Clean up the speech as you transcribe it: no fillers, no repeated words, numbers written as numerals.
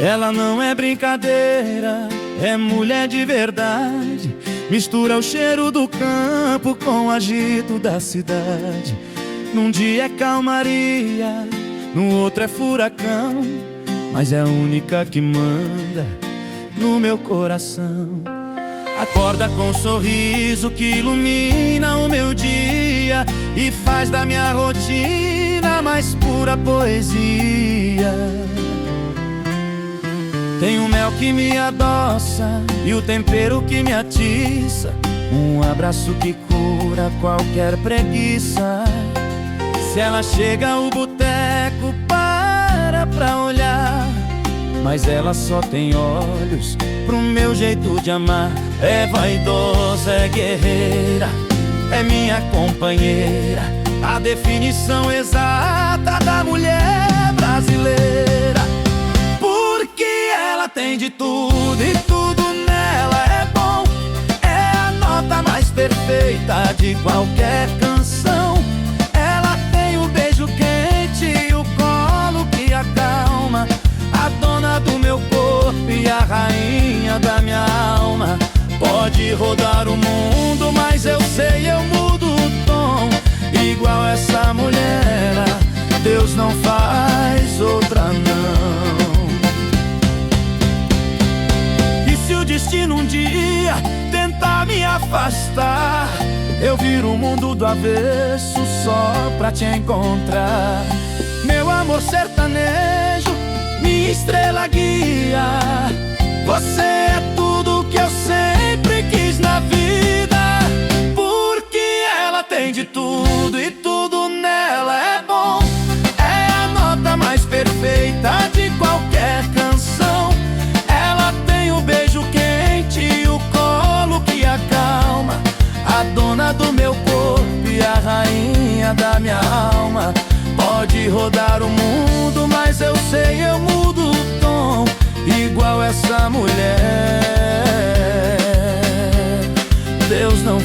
Ela não é brincadeira, é mulher de verdade. Mistura o cheiro do campo com o agito da cidade. Num dia é calmaria, no outro é furacão, mas é a única que manda no meu coração. Acorda com um sorriso que ilumina o meu dia e faz da minha rotina a mais pura poesia. Tem o mel que me adoça e o tempero que me atiça, um abraço que cura qualquer preguiça. Se ela chega o boteco para pra olhar, mas ela só tem olhos pro meu jeito de amar. É vaidosa, é guerreira, é minha companheira, a definição exata da mulher brasileira. Porque ela tem de tudo e tudo nela é bom. É a nota mais perfeita de qualquer canção. Ela tem o beijo quente e o colo que acalma, a dona do meu corpo e a rainha da minha alma. Pode rodar o mundo, mas eu sei, eu mudo o tom. Igual essa mulher, Deus não faz outra não. E se o destino um dia tentar me afastar, eu viro o mundo do avesso só pra te encontrar. Meu amor sertanejo, minha estrela guia, você é tudo que eu sempre quis na vida. Porque ela tem de tudo e tudo nela é bom. É a nota mais perfeita de qualquer canção. Ela tem o beijo quente e o colo que acalma, a dona do meu corpo e a rainha da minha alma. Pode rodar o mundo, mas eu sei, eu mudo o tom. Igual essa mulher, Deus não